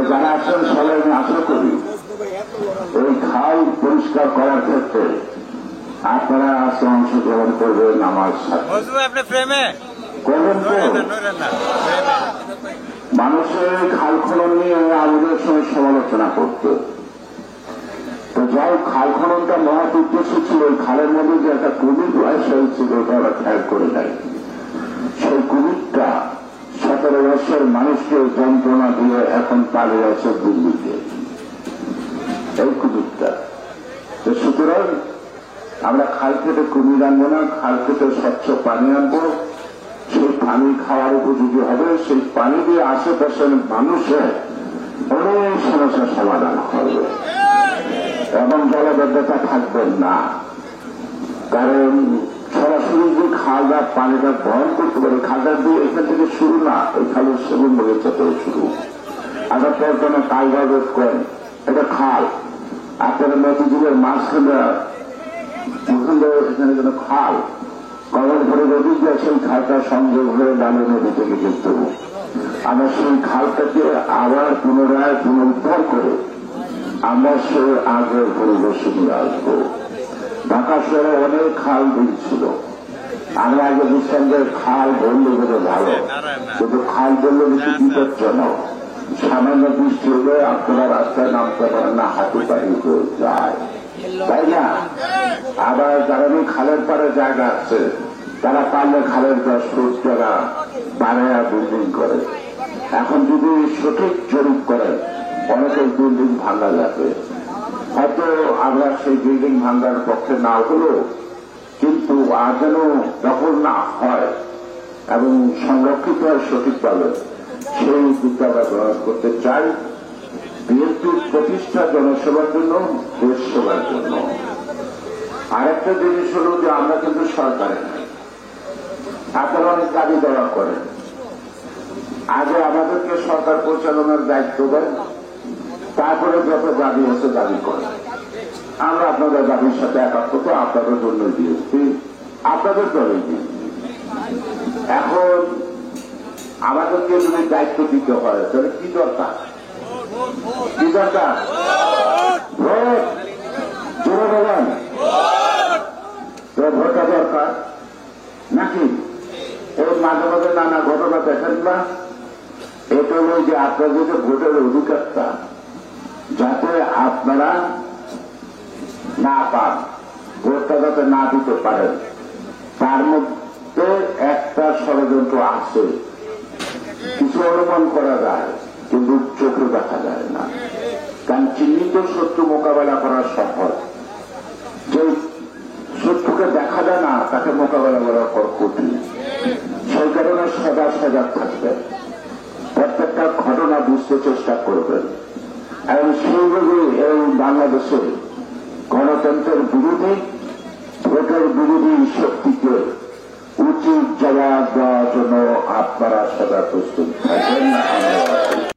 যারা আছেন সবাই আমি আশা করি এই খাল পরিষ্কার করার ক্ষেত্রে আপনারা আজকে অংশগ্রহণ করবেন আমার সাথে। করবেন তো? মানুষের খাল খনন নিয়ে আমাদের সঙ্গে সমালোচনা করতো, তো যাই খাল খননটা মহৎ উদ্দেশ্য ছিল। ওই খালের মধ্যে যে একটা কুমির বয়স হয়েছিল ওটা ওরা খেয়াল করে নেয়। সেই কুমিরটা 17 বছর মানুষকে যন্ত্রণা দিয়ে এখন পালিয়ে আছে দিল্লিতে, এই কুমিরটা। তো সুতরাং আমরা খাল কেটে কুমির আনবো না, খাল কেটে স্বচ্ছ পানি আনবো। সেই পানি খাওয়ার উপযোগী হবে, সেই পানি দিয়ে আশেপাশের মানুষের অনেক সমস্যার সমাধান হবে এবং জলাবদ্ধতা থাকবেন না। কারণ সরাসরি যে খালটা পানিটা বহন করতে পারে, খালটা দিয়ে এখান থেকে শুরু না, ওই খালের সেগুন বগিচা থেকে শুরু। আবার পর্যটনে কালভার রোধ করেন, এটা খাল। আপনারা নদীগুলোর মাঝখানে এখানে যেন খাল কবল করে নদী দিয়ে সেই খালটা সংযোগ হয়ে ডালে নদী থেকে যুক্ত। আমরা সেই খালটাকে আবার পুনরায় পুনরুদ্ধার করে আমরা সেই আগের পরিবেশে নিয়ে আসবো। ঢাকা শহরে অনেক খাল বিল ছিল, আমরা আগে বুঝতাম যে খাল বললে বেশি ভালো, কিন্তু খাল বললে বেশি বিপজ্জনক। সামান্য বৃষ্টি হলে আপনারা রাস্তায় নামতে পারেন না, হাঁটু পাড়িয়ে যায়, তাই না? আবার যারা খালের পাড়ে জায়গা আছে তারা পারলে খালের 10 ফুট জায়গা বাড়াইয়া বিল্ডিং করে। এখন যদি সঠিক জরিপ করে অনেকের বিল্ডিং ভাঙা যাবে। হয়তো আমরা সেই বিল্ডিং ভাঙার পক্ষে না হলো, কিন্তু আর যেন দখল না হয় এবং সংরক্ষিত হয় সঠিকভাবে, সেই উদ্যোগটা আমরা গ্রহণ করতে চাই। বিএনপির প্রতিষ্ঠা জনসেবার জন্য, দেশ সেবার জন্য। আরেকটা জিনিস হল যে আমরা কিন্তু সরকারে নাই, আপনারা অনেক দাবি দেওয়া করেন। আগে আমাদেরকে সরকার পরিচালনার দায়িত্ব দেন, তারপরে যত দাবি হচ্ছে দাবি করেন। আমরা আপনাদের দাবির সাথে একাত্মতা আপনাদের জন্য দিয়েছি, আপনাদের দলে দিয়েছি। এখন আমাদেরকে যদি দায়িত্ব দিতে হয় তাহলে কি দরকার? কি দরকার? ভোট। জোরে বলেন, ভোটটা দরকার নাকি? এই মাঝে মাঝে নানা ঘটনা দেখেন না, এটা হল যে আপনাদের যে ভোটের অধিকারটা যাতে আপনারা না পান, ভোটটা যাতে না দিতে পারেন, তার মধ্যে একটা ষড়যন্ত্র আছে। কিছু অনুমান করা যায় কিন্তু চোখে দেখা যায় না, কারণ চিহ্নিত শত্রু মোকাবেলা করা সহজ। যে শত্রুকে দেখা যায় না তাকে মোকাবেলা করার পর কঠিন। সেই কারণে সজাগ থাকবেন, প্রত্যেকটা ঘটনা বুঝতে চেষ্টা করবেন এবং সেইভাবে এই বাংলাদেশে গণতন্ত্রের বিরোধী, ভোটের বিরোধী শক্তিকে উচিত জবাব দেওয়ার জন্য আপনারা সদা প্রস্তুত থাকবেন।